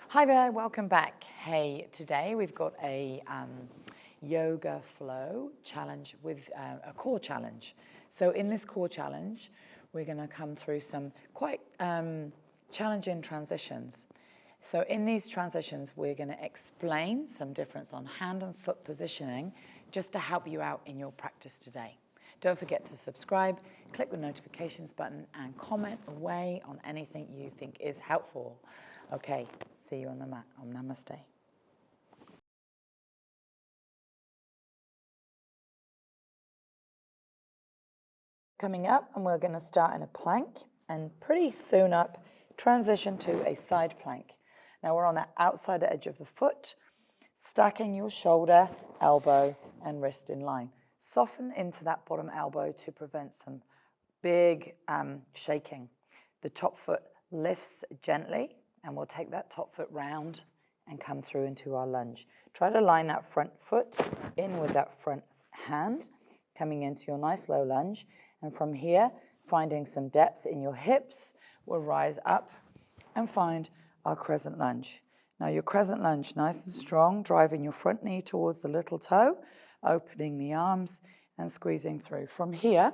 Hi there, welcome back. Hey, today we've got a yoga flow challenge with a core challenge. So in this core challenge, we're going to come through some quite challenging transitions. So in these transitions, we're going to explain some difference on hand and foot positioning just to help you out in your practice today. Don't forget to subscribe, click the notifications button, and comment away on anything you think is helpful. Okay, see you on the mat. Namaste. Coming up, and we're going to start in a plank, and pretty soon up, transition to a side plank. Now we're on the outside edge of the foot, stacking your shoulder, elbow, and wrist in line. Soften into that bottom elbow to prevent some big shaking. The top foot lifts gently, and we'll take that top foot round and come through into our lunge. Try to line that front foot in with that front hand, coming into your nice low lunge. And from here, finding some depth in your hips, we'll rise up and find our crescent lunge. Now your crescent lunge, nice and strong, driving your front knee towards the little toe, opening the arms and squeezing through. From here,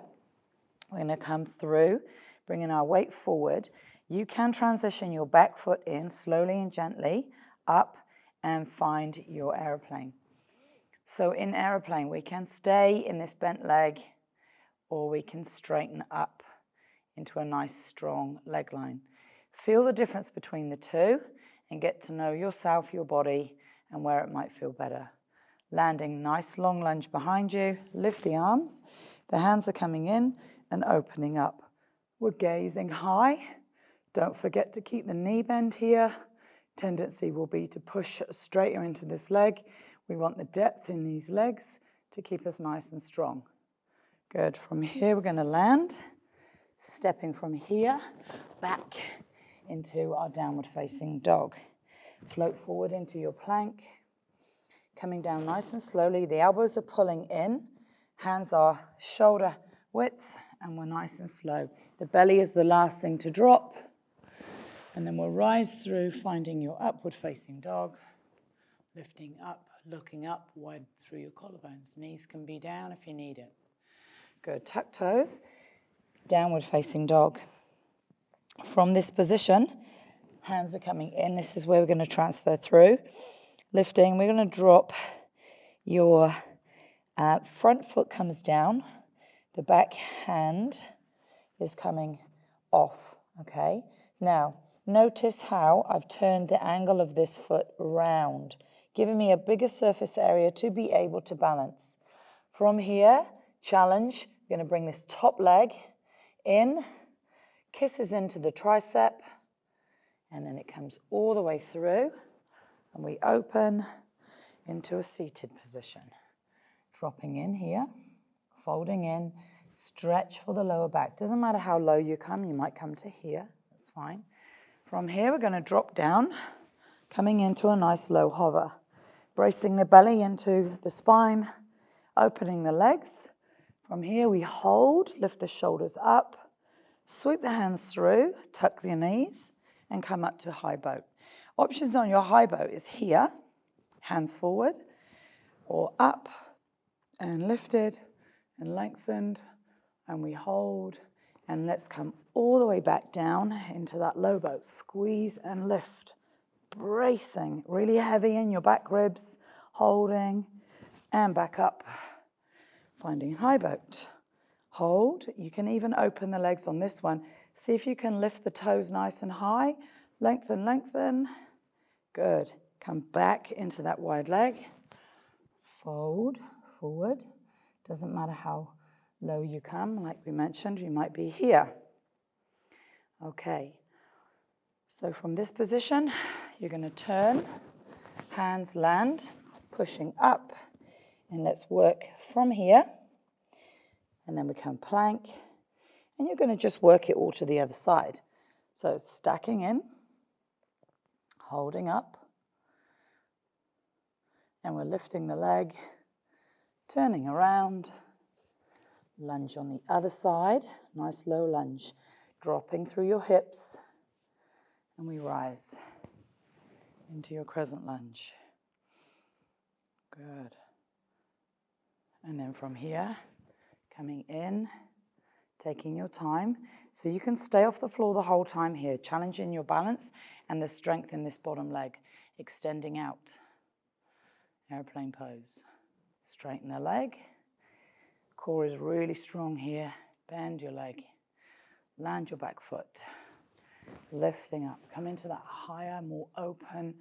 we're going to come through, bringing our weight forward. You can transition your back foot in slowly and gently up and find your aeroplane. So in aeroplane, we can stay in this bent leg, or we can straighten up into a nice strong leg line. Feel the difference between the two and get to know yourself, your body, and where it might feel better. Landing nice long lunge behind you, lift the arms, the hands are coming in and opening up. We're gazing high. Don't forget to keep the knee bend here. Tendency will be to push straighter into this leg. We want the depth in these legs to keep us nice and strong. Good. From here, we're going to land, stepping from here back into our downward facing dog. Float forward into your plank, coming down nice and slowly. The elbows are pulling in, hands are shoulder width, and we're nice and slow. The belly is the last thing to drop, and then we'll rise through, finding your upward facing dog, lifting up, looking up, wide through your collarbones. Knees can be down if you need it. Good. Tuck toes, downward facing dog. From this position, hands are coming in. This is where we're going to transfer through. Lifting, we're going to drop your front foot comes down. The back hand is coming off, okay? Now, notice how I've turned the angle of this foot round, giving me a bigger surface area to be able to balance. From here, challenge, we're going to bring this top leg in, kisses into the tricep, and then it comes all the way through, and we open into a seated position. Dropping in here, folding in, stretch for the lower back. Doesn't matter how low you come, you might come to here, that's fine. From here, we're going to drop down, coming into a nice low hover, bracing the belly into the spine, opening the legs. From here, we hold, lift the shoulders up, sweep the hands through, tuck the knees, and come up to high boat. Options on your high boat is here, hands forward, or up and lifted and lengthened, and we hold, and let's come all the way back down into that low boat. Squeeze and lift, bracing, really heavy in your back ribs, holding, and back up, finding high boat. Hold. You can even open the legs on this one. See if you can lift the toes nice and high. Lengthen, lengthen. Good. Come back into that wide leg. Fold forward. Doesn't matter how low you come. Like we mentioned, you might be here. Okay. So from this position, you're going to turn. Hands land, pushing up. And let's work from here. And then we come plank. And you're going to just work it all to the other side. So stacking in, holding up, and we're lifting the leg, turning around, lunge on the other side, nice low lunge, dropping through your hips, and we rise into your crescent lunge. Good. And then from here, coming in, taking your time. So you can stay off the floor the whole time here, challenging your balance and the strength in this bottom leg, extending out. Airplane pose. Straighten the leg. Core is really strong here. Bend your leg. Land your back foot. Lifting up. Come into that higher, more open,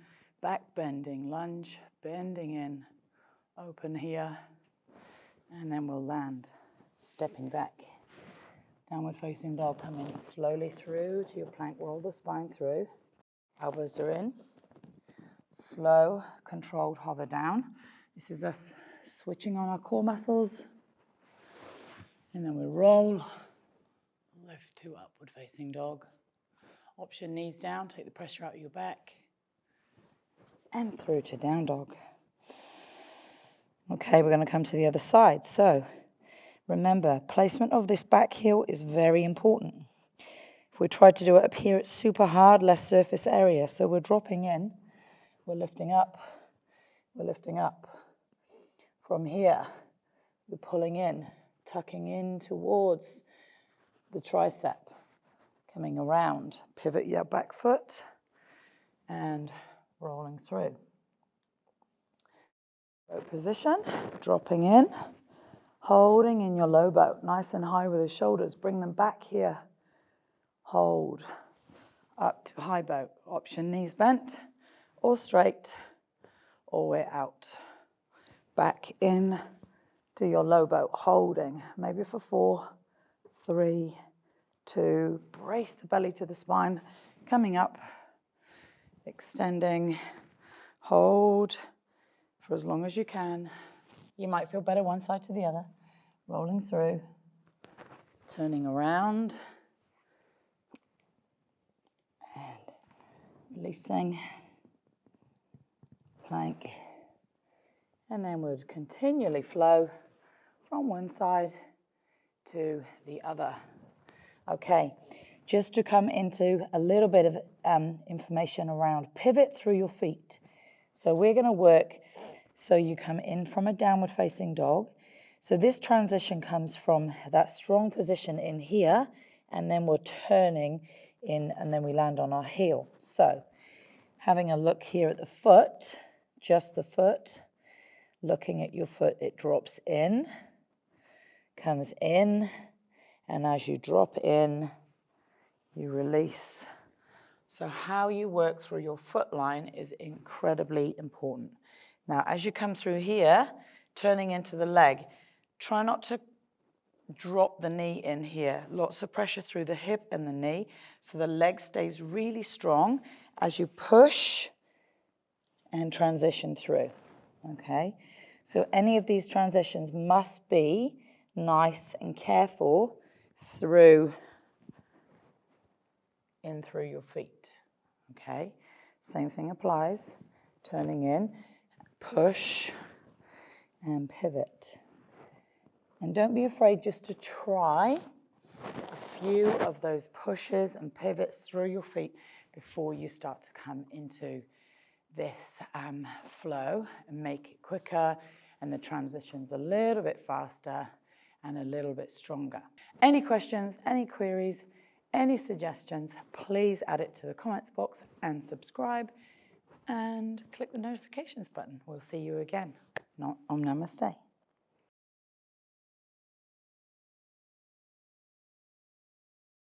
back bending lunge. Bending in. Open here. And then we'll land. Stepping back. Downward facing dog. Come in slowly through to your plank. Roll the spine through. Elbows are in. Slow, controlled hover down. This is us switching on our core muscles. And then we roll. Lift to upward facing dog. Option knees down. Take the pressure out of your back. And through to down dog. Okay, we're going to come to the other side. So remember, placement of this back heel is very important. If we try to do it up here, it's super hard, less surface area. So we're dropping in, we're lifting up, we're lifting up. From here, we're pulling in, tucking in towards the tricep, coming around, pivot your back foot, and rolling through. Boat position, dropping in, holding in your low boat, nice and high with the shoulders. Bring them back here. Hold. Up to high boat. Option knees bent or straight, or we're out. Back in to your low boat, holding. Maybe for 4, 3, 2. Brace the belly to the spine. Coming up, extending. Hold for as long as you can. You might feel better one side to the other. Rolling through, turning around, and releasing, plank, and then we'll continually flow from one side to the other. Okay, just to come into a little bit of information around pivot through your feet. So we're going to work, so you come in from a downward facing dog. So this transition comes from that strong position in here, and then we're turning in, and then we land on our heel. So having a look here at the foot, just the foot, looking at your foot, it drops in, comes in, and as you drop in, you release. So how you work through your foot line is incredibly important. Now, as you come through here, turning into the leg, try not to drop the knee in here. Lots of pressure through the hip and the knee, so the leg stays really strong as you push and transition through, okay? So any of these transitions must be nice and careful through your feet, okay? Same thing applies. Turning in, push, and pivot. And don't be afraid just to try a few of those pushes and pivots through your feet before you start to come into this flow and make it quicker and the transitions a little bit faster and a little bit stronger. Any questions, any queries, any suggestions, please add it to the comments box and subscribe and click the notifications button. We'll see you again. Om Namaste.